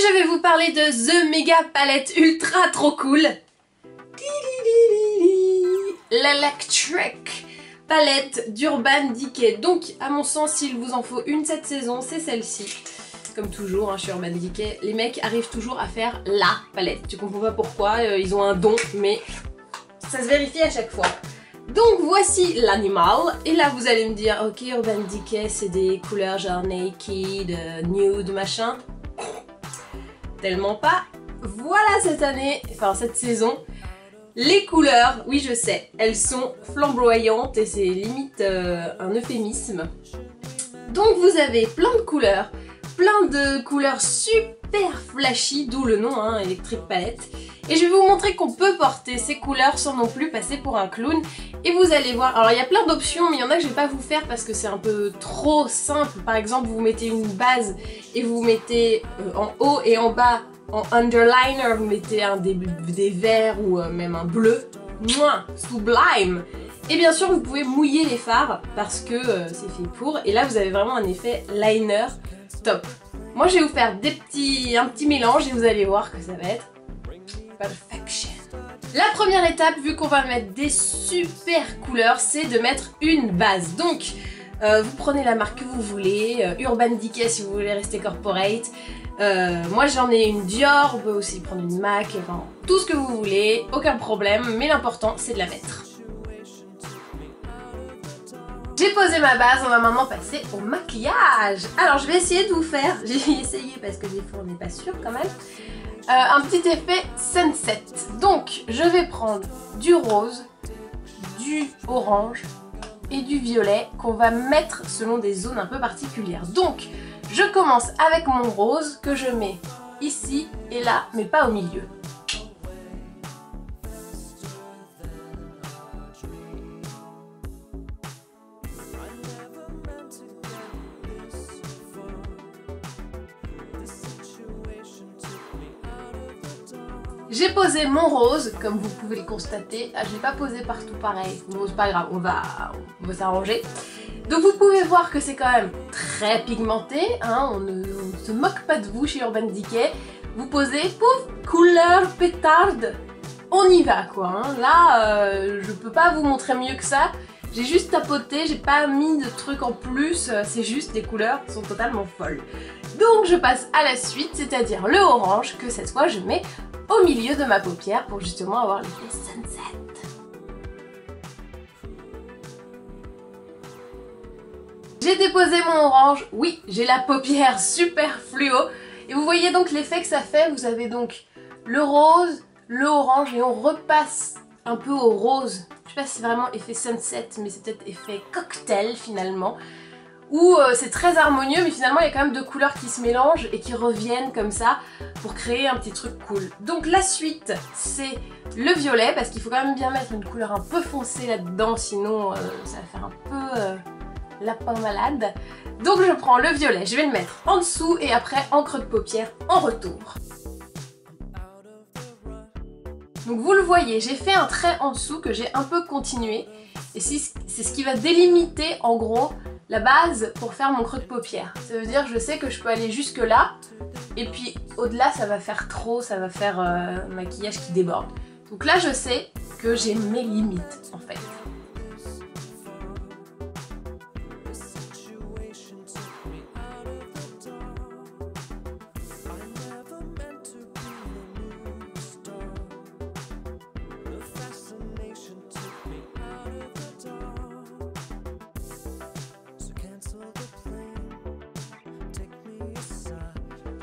je vais vous parler de The Mega Palette ultra trop cool. L'Electric palette d'Urban Decay. Donc à mon sens, s'il vous en faut une cette saison, c'est celle-ci. Comme toujours, hein, chez Urban Decay, les mecs arrivent toujours à faire la palette. Tu comprends pas pourquoi, ils ont un don, mais ça se vérifie à chaque fois. Donc voici l'animal, et là vous allez me dire, ok Urban Decay c'est des couleurs genre naked, nude, machin. Tellement pas. Voilà cette année, enfin cette saison, les couleurs, oui je sais, elles sont flamboyantes et c'est limite un euphémisme. Donc vous avez plein de couleurs super flashy, d'où le nom, hein, Electric Palette. Et je vais vous montrer qu'on peut porter ces couleurs sans non plus passer pour un clown. Et vous allez voir, alors il y a plein d'options, mais il y en a que je vais pas vous faire parce que c'est un peu trop simple. Par exemple, vous mettez une base et vous mettez en haut et en bas, en underliner, vous mettez des verts ou même un bleu. Mouah, sublime! Et bien sûr, vous pouvez mouiller les fards parce que c'est fait pour. Et là, vous avez vraiment un effet liner top. Moi, je vais vous faire un petit mélange et vous allez voir que ça va être perfection. La première étape, vu qu'on va mettre des super couleurs, c'est de mettre une base. Donc, vous prenez la marque que vous voulez, Urban Decay si vous voulez rester corporate. Moi j'en ai une Dior, vous pouvez aussi prendre une MAC, enfin tout ce que vous voulez, aucun problème, mais l'important c'est de la mettre. J'ai posé ma base, on va maintenant passer au maquillage. Alors je vais essayer de vous faire, j'ai essayé parce que des fois on n'est pas sûr quand même, un petit effet sunset. Donc je vais prendre du rose, du orange et du violet qu'on va mettre selon des zones un peu particulières. Donc je commence avec mon rose que je mets ici et là, mais pas au milieu. J'ai posé mon rose, comme vous pouvez le constater. Ah, je l'ai pas posé partout pareil, bon c'est pas grave, on va s'arranger. Donc vous pouvez voir que c'est quand même très pigmenté, hein, on ne se moque pas de vous chez Urban Decay. Vous posez, pouf, couleur pétarde, on y va quoi. Hein. Là, je peux pas vous montrer mieux que ça. J'ai juste tapoté, j'ai pas mis de trucs en plus, c'est juste des couleurs qui sont totalement folles. Donc je passe à la suite, c'est-à-dire le orange, que cette fois je mets au milieu de ma paupière pour justement avoir l'effet sunset. J'ai déposé mon orange, oui, j'ai la paupière super fluo. Et vous voyez donc l'effet que ça fait, vous avez donc le rose, le orange et on repasse un peu au rose. Je sais pas si c'est vraiment effet sunset, mais c'est peut-être effet cocktail finalement. Où c'est très harmonieux, mais finalement il y a quand même deux couleurs qui se mélangent et qui reviennent comme ça pour créer un petit truc cool. Donc la suite, c'est le violet, parce qu'il faut quand même bien mettre une couleur un peu foncée là-dedans, sinon ça va faire un peu lapin malade. Donc je prends le violet, je vais le mettre en dessous et après en creux de paupière en retour. Donc vous le voyez, j'ai fait un trait en dessous que j'ai un peu continué et c'est ce qui va délimiter en gros la base pour faire mon creux de paupière. Ça veut dire que je sais que je peux aller jusque là et puis au-delà ça va faire trop, ça va faire un maquillage qui déborde. Donc là je sais que j'ai mes limites en fait.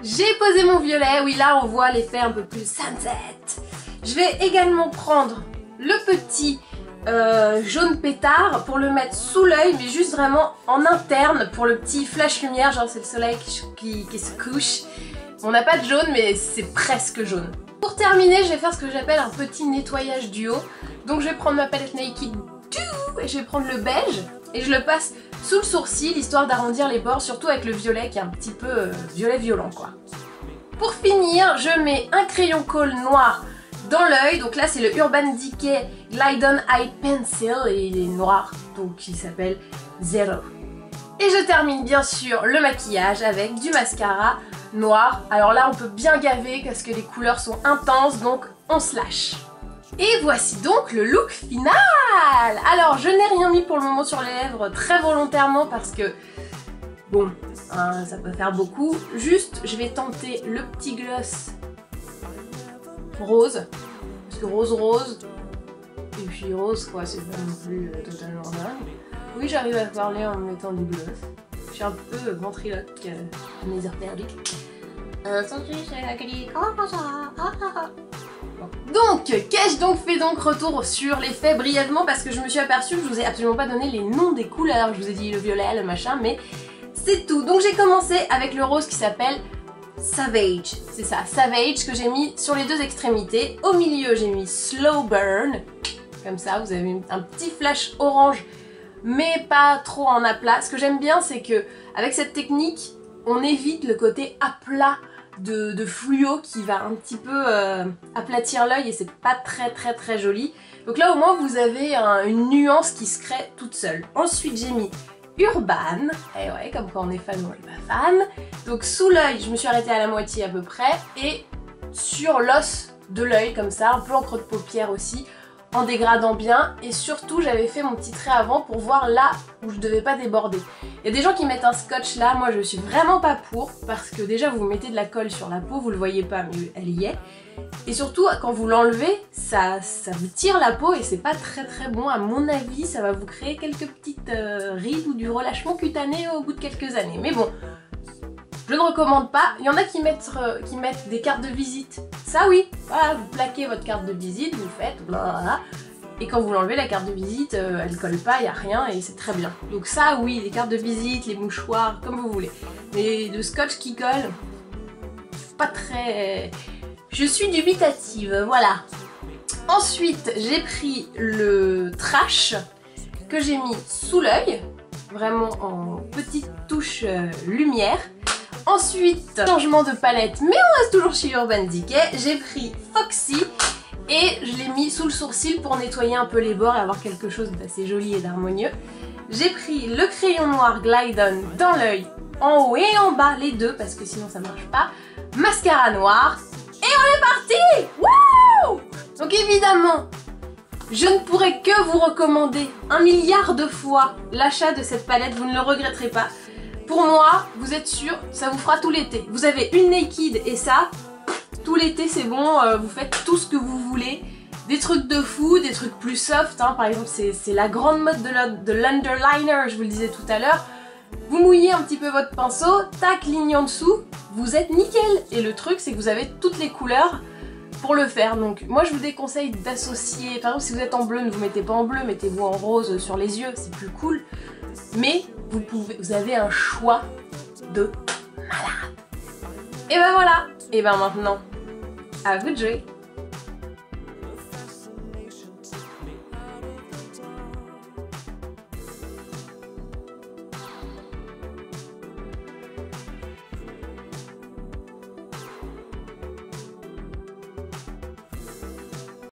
J'ai posé mon violet, oui là on voit l'effet un peu plus sunset. Je vais également prendre le petit jaune pétard pour le mettre sous l'œil, mais juste vraiment en interne pour le petit flash lumière, genre c'est le soleil qui se couche. On n'a pas de jaune mais c'est presque jaune. Pour terminer, je vais faire ce que j'appelle un petit nettoyage du haut. Donc je vais prendre ma palette Naked et je vais prendre le beige et je le passe sous le sourcil histoire d'arrondir les bords, surtout avec le violet qui est un petit peu violet violent quoi. Pour finir, je mets un crayon colle noir dans l'œil, donc là c'est le Urban Decay Glide On Eye Pencil et il est noir, donc il s'appelle Zero. Et je termine bien sûr le maquillage avec du mascara noir. Alors là on peut bien gaver parce que les couleurs sont intenses, donc on se lâche. Et voici donc le look final. Alors je n'ai rien mis pour le moment sur les lèvres très volontairement parce que bon, hein, ça peut faire beaucoup. Juste je vais tenter le petit gloss rose. Parce que rose, et puis rose quoi, c'est pas non plus totalement dingue. Oui, j'arrive à parler en mettant du gloss. Je suis un peu ventriloque à mes heures perdues. Donc, qu'ai-je donc fait donc retour sur les faits brièvement parce que je me suis aperçue que je vous ai absolument pas donné les noms des couleurs. Je vous ai dit le violet, le machin, mais c'est tout. Donc j'ai commencé avec le rose qui s'appelle Savage. C'est ça, Savage, que j'ai mis sur les deux extrémités. Au milieu, j'ai mis Slow Burn. Comme ça, vous avez un petit flash orange, mais pas trop en aplat. Ce que j'aime bien, c'est que avec cette technique, on évite le côté aplat de fluo qui va un petit peu aplatir l'œil et c'est pas très joli. Donc là au moins vous avez une nuance qui se crée toute seule. Ensuite j'ai mis Urban, et ouais, comme quand on est fan ou on est pas fan. Donc sous l'œil, je me suis arrêtée à la moitié à peu près, et sur l'os de l'œil comme ça, un peu en creux de paupière aussi, en dégradant bien, et surtout j'avais fait mon petit trait avant pour voir là où je devais pas déborder. Il y a des gens qui mettent un scotch là, moi je suis vraiment pas pour, parce que déjà vous mettez de la colle sur la peau, vous le voyez pas mais elle y est, et surtout quand vous l'enlevez, ça vous tire la peau et c'est pas très bon à mon avis, ça va vous créer quelques petites rides ou du relâchement cutané au bout de quelques années, mais bon. Je ne recommande pas. Il y en a qui mettent des cartes de visite. Ça oui, voilà, vous plaquez votre carte de visite, vous faites blablabla. Et quand vous l'enlevez, la carte de visite, elle colle pas, il n'y a rien et c'est très bien. Donc ça oui, les cartes de visite, les mouchoirs, comme vous voulez. Mais de scotch qui colle, pas très... Je suis dubitative, voilà. Ensuite, j'ai pris le trash que j'ai mis sous l'œil, vraiment en petite touche lumière. Ensuite, changement de palette, mais on reste toujours chez Urban Decay, j'ai pris Foxy et je l'ai mis sous le sourcil pour nettoyer un peu les bords et avoir quelque chose d'assez joli et d'harmonieux. J'ai pris le crayon noir Glide On dans l'œil, en haut et en bas, les deux, parce que sinon ça marche pas. Mascara noir, et on est parti! Wouh! Donc évidemment, je ne pourrais que vous recommander 1 milliard de fois l'achat de cette palette, vous ne le regretterez pas. Pour moi, vous êtes sûr, ça vous fera tout l'été. Vous avez une Naked et ça, tout l'été c'est bon, vous faites tout ce que vous voulez. Des trucs de fou, des trucs plus soft, hein. Par exemple c'est la grande mode de l'underliner, je vous le disais tout à l'heure. Vous mouillez un petit peu votre pinceau, tac, ligne en dessous, vous êtes nickel. Et le truc c'est que vous avez toutes les couleurs pour le faire. Donc moi je vous déconseille d'associer, par exemple si vous êtes en bleu, ne vous mettez pas en bleu, mettez-vous en rose sur les yeux, c'est plus cool. Mais vous avez un choix de malade. Et ben voilà, et ben maintenant, à vous de jouer.